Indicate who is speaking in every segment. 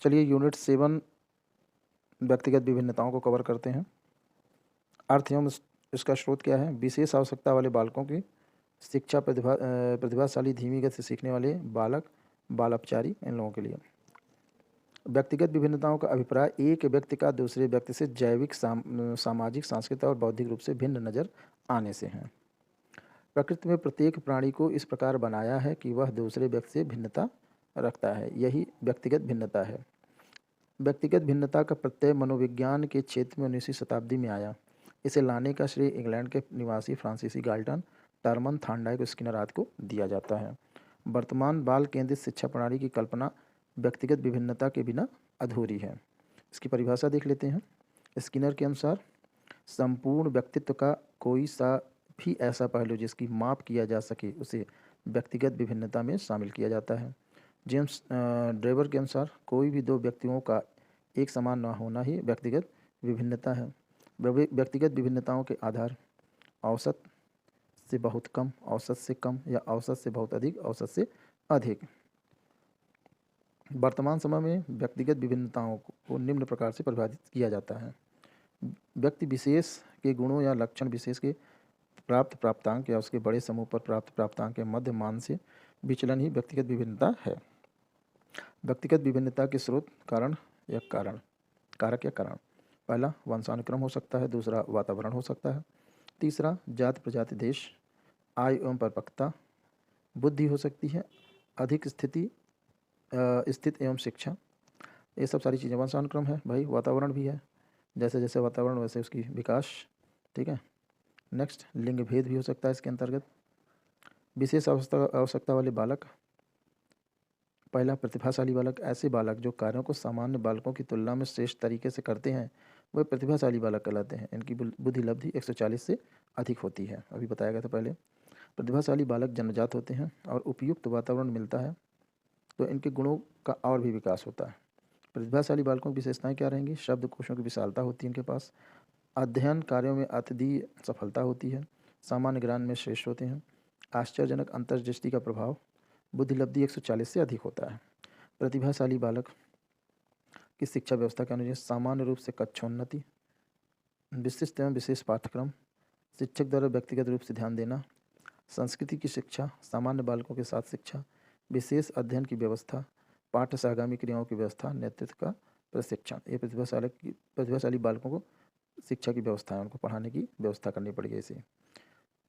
Speaker 1: चलिए यूनिट 7 व्यक्तिगत विभिन्नताओं को कवर करते हैं। अर्थ एवं इसका स्रोत क्या है? विशेष आवश्यकता वाले बालकों की शिक्षा प्रतिभाशाली धीमी गति से सीखने वाले बालक, बाल अपचारी, इन लोगों के लिए। व्यक्तिगत विभिन्नताओं का अभिप्राय एक व्यक्ति का दूसरे व्यक्ति से जैविक, सामाजिक, सांस्कृतिक और बौद्धिक रूप से भिन्न नजर आने से है। प्रकृति में प्रत्येक प्राणी को इस प्रकार बनाया है कि वह दूसरे व्यक्ति से भिन्नता रखता है, यही व्यक्तिगत भिन्नता है। व्यक्तिगत भिन्नता का प्रत्यय मनोविज्ञान के क्षेत्र में 19वीं शताब्दी में आया। इसे लाने का श्रेय इंग्लैंड के निवासी फ्रांसीसी गाल्टन, टर्मन, थार्नडाइक और स्किनर आदि को दिया जाता है। वर्तमान बाल केंद्रित शिक्षा प्रणाली की कल्पना व्यक्तिगत विभिन्नता के बिना अधूरी है। इसकी परिभाषा देख लेते हैं। स्किनर के अनुसार संपूर्ण व्यक्तित्व का कोई सा भी ऐसा पहलू जिसकी माप किया जा सके उसे व्यक्तिगत विभिन्नता में शामिल किया जाता है। जेम्स ड्रेवर के अनुसार कोई भी दो व्यक्तियों का एक समान न होना ही व्यक्तिगत विभिन्नता है। व्यक्तिगत विभिन्नताओं के आधार औसत से बहुत कम, औसत से कम या औसत से बहुत अधिक, औसत से अधिक। वर्तमान समय में व्यक्तिगत विभिन्नताओं को निम्न प्रकार से परिभाषित किया जाता है। व्यक्ति विशेष के गुणों या लक्षण विशेष के प्राप्तांक या उसके बड़े समूह पर प्राप्त प्राप्तांक के मध्य मान से विचलन ही व्यक्तिगत विभिन्नता है। व्यक्तिगत विभिन्नता के स्रोत कारक या कारण। पहला वंशानुक्रम हो सकता है, दूसरा वातावरण हो सकता है, तीसरा जाति प्रजाति देश, आयु एवं परिपक्वता, बुद्धि हो सकती है, अधिक स्थित एवं शिक्षा। ये सब सारी चीज़ें वंशानुक्रम है भाई। वातावरण भी है, जैसे जैसे वातावरण वैसे उसकी विकास। ठीक है। नेक्स्ट लिंग भेद भी हो सकता है इसके अंतर्गत। विशेष आवश्यकता वाले बालक। पहला प्रतिभाशाली बालक, ऐसे बालक जो कार्यों को सामान्य बालकों की तुलना में श्रेष्ठ तरीके से करते हैं वह प्रतिभाशाली बालक कहलाते हैं। इनकी बुद्धि लब्धि 140 से अधिक होती है, अभी बताया गया था पहले। प्रतिभाशाली बालक जन्मजात होते हैं और उपयुक्त वातावरण मिलता है तो इनके गुणों का और भी विकास होता है। प्रतिभाशाली बालकों की विशेषताएं क्या रहेंगी? शब्दकोशों की विशालता होती है इनके पास, अध्ययन कार्यों में अत्यधिक सफलता होती है, सामान्य ज्ञान में श्रेष्ठ होते हैं, आश्चर्यजनक अंतर्दृष्टि का प्रभाव, बुद्धि लब्धि 140 से अधिक होता है। प्रतिभाशाली बालक की शिक्षा व्यवस्था के अनुसार सामान्य रूप से कक्षोन्नति, विशिष्ट एवं विशेष पाठ्यक्रम, शिक्षक द्वारा व्यक्तिगत रूप से ध्यान देना, संस्कृति की शिक्षा, सामान्य बालकों के साथ शिक्षा, विशेष अध्ययन की व्यवस्था, पाठ्य सहगामी क्रियाओं की व्यवस्था, नेतृत्व का प्रशिक्षण। ये प्रतिभाशाली बालकों को शिक्षा की व्यवस्था है, उनको पढ़ाने की व्यवस्था करनी पड़ेगी इसे।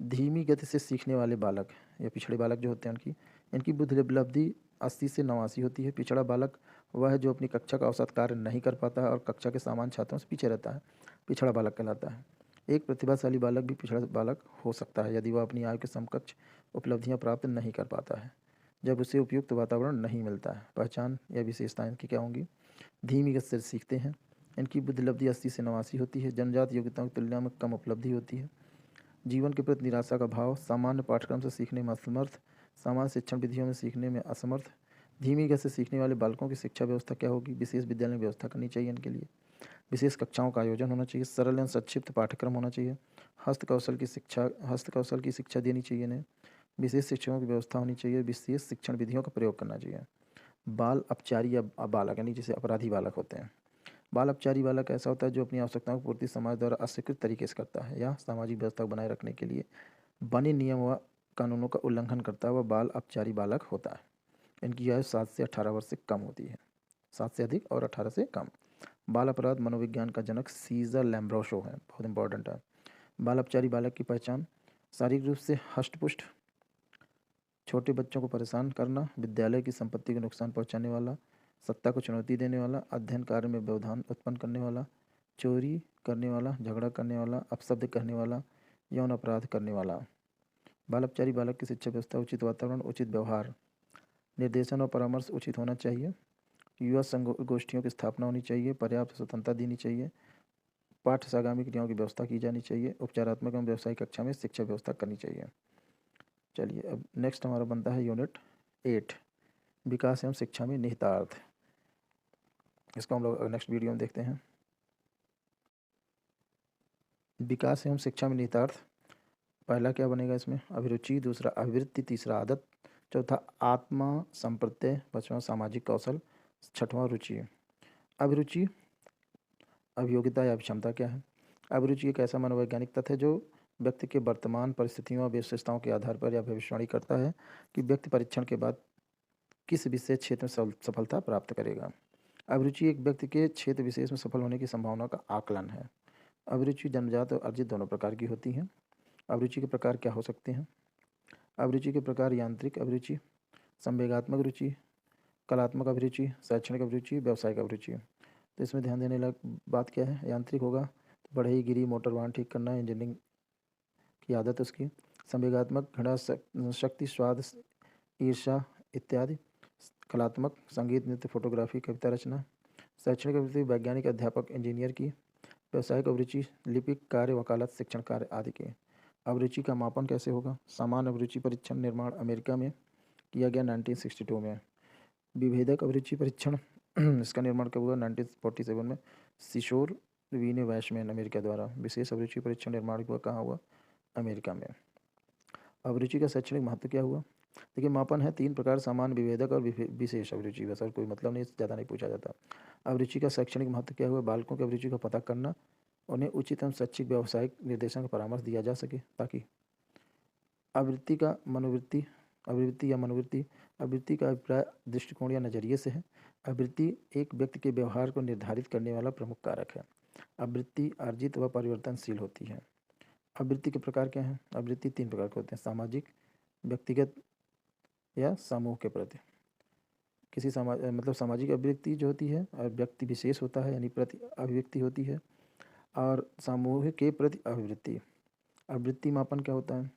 Speaker 1: धीमी गति से सीखने वाले बालक या पिछड़े बालक जो होते हैं इनकी बुद्धि लब्धि 80 से 89 होती है। पिछड़ा बालक वह है जो अपनी कक्षा का औसत कार्य नहीं कर पाता है और कक्षा के सामान्य छात्रों से पीछे रहता है, पिछड़ा बालक कहलाता है। एक प्रतिभाशाली बालक भी पिछड़ा बालक हो सकता है यदि वह अपनी आयु के समकक्ष उपलब्धियां प्राप्त नहीं कर पाता है, जब उसे उपयुक्त वातावरण नहीं मिलता है। पहचान या विशेषताएं इनकी क्या होंगी? धीमी गति से सीखते हैं, इनकी बुद्धि लब्धि 80 से 89 होती है, जन्मजात योग्यताओं की तुलना में कम उपलब्धि होती है, जीवन के प्रति निराशा का भाव, सामान्य पाठ्यक्रम से सीखने में असमर्थ, सामान्य शिक्षण विधियों में सीखने में असमर्थ। धीमी गति से सीखने वाले बालकों की शिक्षा व्यवस्था क्या होगी? विशेष विद्यालय व्यवस्था करनी चाहिए इनके लिए, विशेष कक्षाओं का आयोजन होना चाहिए, सरल एवं संक्षिप्त पाठ्यक्रम होना चाहिए, हस्तकौशल की शिक्षा देनी चाहिए इन्हें, विशेष शिक्षकों की व्यवस्था होनी चाहिए, विशेष शिक्षण विधियों का प्रयोग करना चाहिए। बाल अपचारी या बालक यानी जिसे अपराधी बालक होते हैं। बाल अपचारी बालक ऐसा होता है जो अपनी आवश्यकताओं की पूर्ति समाज द्वारा अस्वीकृत तरीके से करता है या सामाजिक व्यवस्था बनाए रखने के लिए बने नियम व कानूनों का उल्लंघन करता है, वह बाल अपचारी बालक होता है। इनकी आयु 7 से 18 वर्ष से कम होती है, 7 से अधिक और 18 से कम। बाल अपराध मनोविज्ञान का जनक सीजर लैम्ब्रोसो है, बहुत इंपॉर्टेंट है। बाल अपचारी बालक की पहचान: शारीरिक रूप से हष्टपुष्ट, छोटे बच्चों को परेशान करना, विद्यालय की संपत्ति को नुकसान पहुंचाने वाला, सत्ता को चुनौती देने वाला, अध्ययन कार्य में व्यवधान उत्पन्न करने वाला, चोरी करने वाला, झगड़ा करने वाला, अपशब्द कहने वाला, यौन अपराध करने वाला। बाल अपचारी बालक की शिक्षा व्यवस्था: उचित वातावरण, उचित व्यवहार, निर्देशन और परामर्श उचित होना चाहिए, युवा गोष्ठियों की स्थापना होनी चाहिए, पर्याप्त स्वतंत्रता देनी चाहिए, पाठ्य सागामी क्रियाओं की व्यवस्था की जानी चाहिए, उपचारात्मक एवं व्यावसायिक कक्षा में शिक्षा व्यवस्था करनी चाहिए। चलिए अब नेक्स्ट हमारा बनता है यूनिट 8, विकास एवं शिक्षा में निहितार्थ। इसको हम लोग नेक्स्ट वीडियो में देखते हैं। विकास एवं शिक्षा में निहितार्थ, पहला क्या बनेगा इसमें? अभिरुचि, दूसरा अभिवृत्ति, तीसरा आदत, चौथा आत्मा संप्रत्यय, पांचवा सामाजिक कौशल, छठवां रुचि। अभिरुचि, अभियोगिता या अभिक्षमता क्या है? अभिरुचि एक ऐसा मनोवैज्ञानिक तथ्य है जो व्यक्ति के वर्तमान परिस्थितियों और विशेषताओं के आधार पर यह भविष्यवाणी करता है कि व्यक्ति परीक्षण के बाद किस विशेष क्षेत्र में सफलता प्राप्त करेगा। अभिरुचि एक व्यक्ति के क्षेत्र विशेष में सफल होने की संभावना का आकलन है। अभिरुचि जन्मजात और अर्जित दोनों प्रकार की होती हैं। अभिरुचि के प्रकार क्या हो सकते हैं? अभिरुचि के प्रकार यांत्रिक अभिरुचि, संवेगात्मक रुचि, कलात्मक अभिरुचि, शैक्षणिक अभिरुचि, व्यावसायिक अभिरुचि। तो इसमें ध्यान देने लायक बात क्या है? यांत्रिक होगा तो बढ़ई गिरी मोटर वाहन ठीक करना, इंजीनियरिंग की आदत उसकी। संवेगात्मक घृणा, शक्ति, स्वाद, ईर्ष्या इत्यादि। कलात्मक संगीत, नृत्य, फोटोग्राफी, कविता रचना। शैक्षणिक अभिरुचि वैज्ञानिक, अध्यापक, इंजीनियर की। व्यावसायिक अभिरुचि लिपिक कार्य, वकालत, शिक्षण कार्य आदि के। अभिरुचि का मापन कैसे होगा? सामान्य अभिरुचि परीक्षण निर्माण अमेरिका में किया गया 1962 में। विभेदक अभिरुचि परीक्षण इसका निर्माण कब हुआ? 1947 में सिशोर वीने वैशमैन अमेरिका द्वारा। विशेष अभिरुचि परीक्षण निर्माण हुआ कहाँ हुआ? अमेरिका में। अभिरुचि का शैक्षणिक महत्व क्या हुआ? देखिए मापन है 3 प्रकार, सामान्य, विभेदक और विशेष अभिरुचि। बस और कोई मतलब नहीं, ज़्यादा नहीं पूछा जाता। अभिरुचि का शैक्षणिक महत्व क्या हुआ? बालकों की अभिरुचि का पता करना, उन्हें उचित एवं शैक्षिक व्यावसायिक निर्देशन का परामर्श दिया जा सके ताकि। आवृत्ति का मनोवृत्ति, अभिवृत्ति या मनोवृत्ति। अभिवृत्ति का अभिप्राय दृष्टिकोण या नजरिए से है। अभिवृत्ति एक व्यक्ति के व्यवहार को निर्धारित करने वाला प्रमुख कारक है। अभिवृत्ति अर्जित व परिवर्तनशील होती है। अभिवृत्ति के प्रकार क्या हैं? अभिवृत्ति 3 प्रकार के होते हैं, सामाजिक, व्यक्तिगत या समूह के प्रति। किसी समाज मतलब सामाजिक अभिव्यक्ति जो होती है और व्यक्ति विशेष होता है यानी प्रति अभिव्यक्ति होती है, और समूह के प्रति अभिवृत्ति। अभिवृत्ति मापन क्या होता है?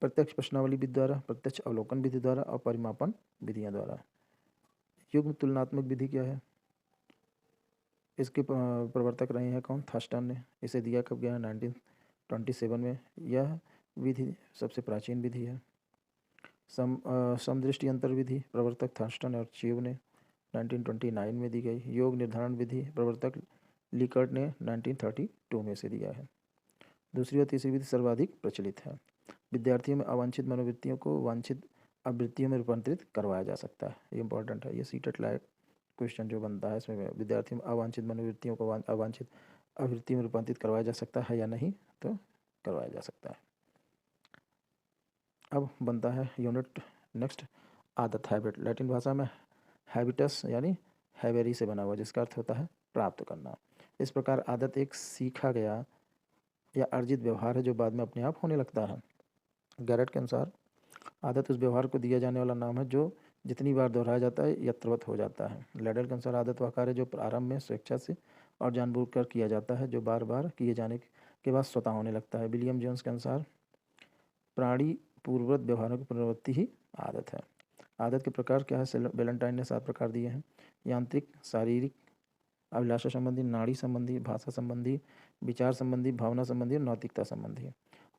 Speaker 1: प्रत्यक्ष प्रश्नावली विधि द्वारा, प्रत्यक्ष अवलोकन विधि द्वारा और परिमापन विधियां द्वारा। युग्म तुलनात्मक विधि क्या है? इसके प्रवर्तक रहे हैं कौन? थर्स्टन ने। इसे दिया कब गया? 1927 में। यह विधि सबसे प्राचीन विधि है। समदृष्टि अंतर विधि प्रवर्तक थर्स्टन और चीव ने 1929 में दी गई। योग निर्धारण विधि प्रवर्तक लिकर्ट ने 1932 में से दिया है। दूसरी और तीसरी विधि सर्वाधिक प्रचलित है। विद्यार्थियों में अवांछित मनोवृत्तियों को वांछित आवृत्तियों में रूपांतरित करवाया जा सकता है। ये इंपॉर्टेंट है, ये सीटेट लायक क्वेश्चन जो बनता है इसमें। विद्यार्थियों में अवांछित मनोवृत्तियों को अवांछित आवृत्ति में रूपांतरित करवाया जा सकता है या नहीं? तो करवाया जा सकता है। अब बनता है यूनिट नेक्स्ट, आदत, हैबिट। लैटिन भाषा में हैबिटस यानी हैवेरी से बना हुआ, जिसका अर्थ होता है प्राप्त करना। इस प्रकार आदत एक सीखा गया या अर्जित व्यवहार है जो बाद में अपने आप होने लगता है। गैरेट के अनुसार आदत उस व्यवहार को दिया जाने वाला नाम है जो जितनी बार दोहराया जाता है यत्रवत हो जाता है। लैडर के अनुसार आदत वह कार्य है जो प्रारंभ में स्वेच्छा से और जानबूझकर किया जाता है, जो बार बार किए जाने के बाद स्वतः होने लगता है। विलियम जोन्स के अनुसार प्राणी पूर्ववत व्यवहारों की पुनरावृत्ति ही आदत है। आदत के प्रकार क्या है? वैलेंटाइन ने 7 प्रकार दिए हैं। यांत्रिक, शारीरिक, अभिलाषा संबंधी, नाड़ी संबंधी, भाषा संबंधी, विचार संबंधी, भावना संबंधी और नैतिकता संबंधी।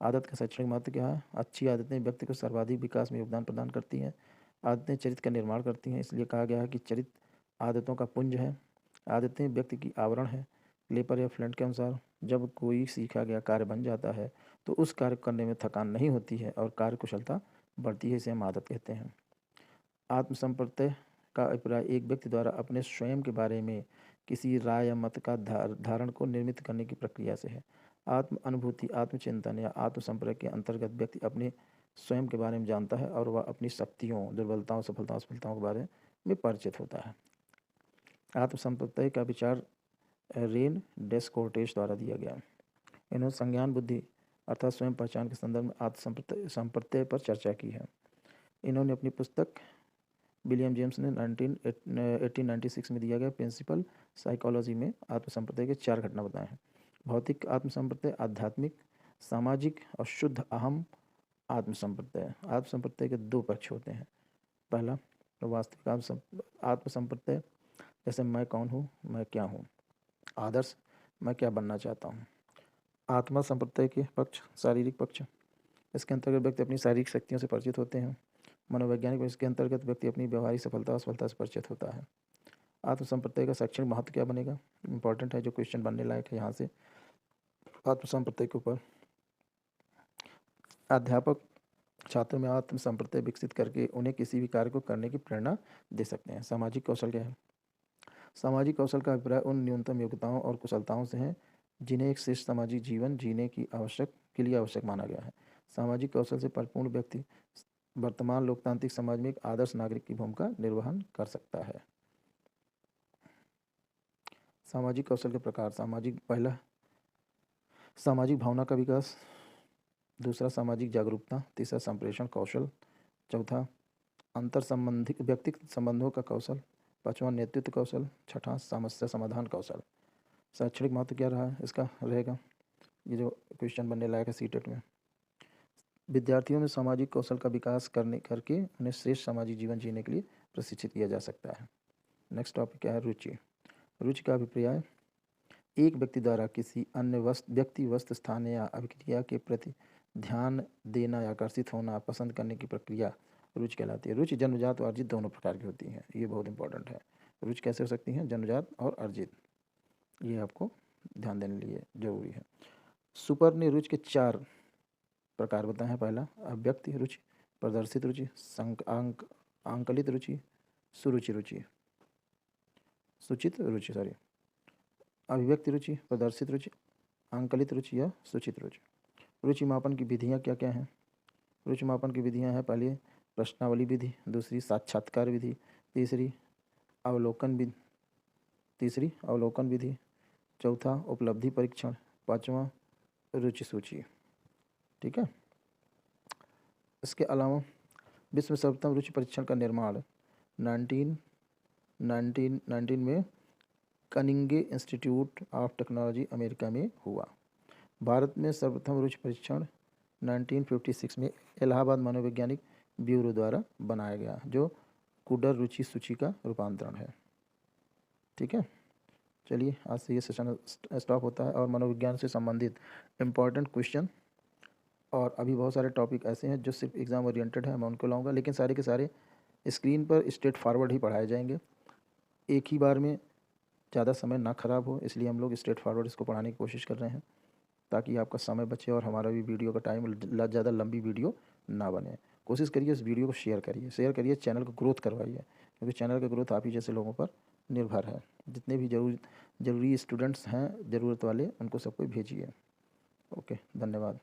Speaker 1: आदत का शैक्षणिक महत्व क्या है? अच्छी आदतें व्यक्ति को सर्वाधिक विकास में योगदान प्रदान करती हैं। आदतें चरित्र का निर्माण करती हैं, इसलिए कहा गया है कि चरित्र आदतों का पुंज है। आदतें व्यक्ति की आवरण है। लेपर या फ्लेंट के अनुसार जब कोई सीखा गया कार्य बन जाता है तो उस कार्य करने में थकान नहीं होती है और कार्य कुशलता बढ़ती है, इसे हम आदत कहते हैं। आत्मसंप्रत्यय का अभिप्राय एक व्यक्ति द्वारा अपने स्वयं के बारे में किसी राय या मत का धारण को निर्मित करने की प्रक्रिया से है। आत्म अनुभूति, आत्मचिंतन या आत्मसंपर्क के अंतर्गत व्यक्ति अपने स्वयं के बारे में जानता है और वह अपनी शक्तियों, दुर्बलताओं, सफलताओं, असफलताओं के बारे में परिचित होता है। आत्मसंप्रत्यय का विचार रेन डेस्कोर्टेस द्वारा दिया गया। इन्होंने संज्ञान बुद्धि अर्थात स्वयं पहचान के संदर्भ में आत्मसंप्रत्यय पर चर्चा की है। इन्होंने अपनी पुस्तक विलियम जेम्स ने 1896 में दिया गया प्रिंसिपल साइकोलॉजी में आत्मसंप्रत्यय के 4 घटना बताए हैं। भौतिक आत्मसंप्रत्यय, आध्यात्मिक, सामाजिक और शुद्ध अहम आत्मसंप्रत्यय। आत्मसंप्रत्यय के 2 पक्ष होते हैं। पहला वास्तविक आत्मसंप्रत्यय, जैसे मैं कौन हूँ, मैं क्या हूँ। आदर्श, मैं क्या बनना चाहता हूँ। आत्मा संप्रत्यय के पक्ष, शारीरिक पक्ष, इसके अंतर्गत व्यक्ति अपनी शारीरिक शक्तियों से परिचित होते हैं। मनोवैज्ञानिक, इसके अंतर्गत व्यक्ति अपनी व्यवहारिक सफलता असफलता से परिचित होता है। आत्मसंप्रत्यय का शैक्षणिक महत्व क्या बनेगा? इंपॉर्टेंट है, जो क्वेश्चन बनने लायक है यहाँ से आत्मसंप्रत्यय के ऊपर। अध्यापक छात्रों में आत्म संप्रत्यय विकसित करके उन्हें किसी भी कार्य को करने की प्रेरणा दे सकते हैं। सामाजिक कौशल क्या है? सामाजिक कौशल का अभिप्राय उन न्यूनतम योग्यताओं और कुशलताओं से है जिन्हें एक श्रेष्ठ सामाजिक जीवन जीने की आवश्यक के लिए आवश्यक माना गया है। सामाजिक कौशल से परिपूर्ण व्यक्ति वर्तमान लोकतांत्रिक समाज में एक आदर्श नागरिक की भूमिका निर्वहन कर सकता है। सामाजिक कौशल के प्रकार। पहला सामाजिक भावना का विकास, दूसरा सामाजिक जागरूकता, तीसरा संप्रेषण कौशल, चौथा अंतर संबंधित व्यक्तिगत संबंधों का कौशल, पांचवा नेतृत्व कौशल, छठा समस्या समाधान कौशल। शैक्षणिक महत्व क्या रहा है इसका रहेगा, ये जो क्वेश्चन बनने लायक है सीटेट में। विद्यार्थियों में सामाजिक कौशल का विकास करके उन्हें श्रेष्ठ सामाजिक जीवन जीने के लिए प्रशिक्षित किया जा सकता है। नेक्स्ट टॉपिक क्या है? रुचि। रुचि का अभिप्राय एक व्यक्ति द्वारा किसी अन्य व्यक्ति, वस्तु, स्थान या अभिक्रिया के प्रति ध्यान देना या आकर्षित होना, पसंद करने की प्रक्रिया रुचि कहलाती है। रुचि जन्मजात और अर्जित दोनों प्रकार की होती हैं, ये बहुत इंपॉर्टेंट है। रुचि कैसे हो सकती हैं? जन्मजात और अर्जित, ये आपको ध्यान देने के लिए जरूरी है। सुपर ने रुचि के 4 प्रकार बताए हैं। पहला अव्यक्त रुचि, प्रदर्शित रुचि, आंकलित रुचि, सुरुचि रुचि, सूचित रुचि सॉरी अभिव्यक्ति रुचि, प्रदर्शित रुचि, आंकलित रुचि या सूचित रुचि। रुचि मापन की विधियाँ क्या क्या हैं? रुचि मापन की विधियाँ हैं, पहली प्रश्नावली विधि, दूसरी साक्षात्कार विधि, तीसरी अवलोकन विधि, चौथा उपलब्धि परीक्षण, पांचवा रुचि सूची। ठीक है। इसके अलावा विश्व में सर्वप्रथम रुचि परीक्षण का निर्माण 1919 में कनिंगे इंस्टीट्यूट ऑफ टेक्नोलॉजी अमेरिका में हुआ। भारत में सर्वप्रथम रुचि परीक्षण 1956 में इलाहाबाद मनोवैज्ञानिक ब्यूरो द्वारा बनाया गया, जो कुडर रुचि सूची का रूपांतरण है। ठीक है, चलिए आज से ये सेशन स्टॉप होता है और मनोविज्ञान से संबंधित इम्पॉर्टेंट क्वेश्चन और अभी बहुत सारे टॉपिक ऐसे हैं जो सिर्फ एग्ज़ाम ओरिएंटेड है, मैं उनको लाऊंगा, लेकिन सारे के सारे स्क्रीन पर स्ट्रेट फॉरवर्ड ही पढ़ाए जाएंगे। एक ही बार में ज़्यादा समय ना ख़राब हो, इसलिए हम लोग स्ट्रेट फॉरवर्ड इसको पढ़ाने की कोशिश कर रहे हैं ताकि आपका समय बचे और हमारा भी वीडियो का टाइम ज़्यादा लंबी वीडियो ना बने। कोशिश करिए इस वीडियो को शेयर करिए, चैनल को ग्रोथ करवाइए, क्योंकि चैनल का ग्रोथ आप ही जैसे लोगों पर निर्भर है। जितने भी ज़रूरी स्टूडेंट्स हैं ज़रूरत वाले, उनको सबको भेजिए। ओके, धन्यवाद।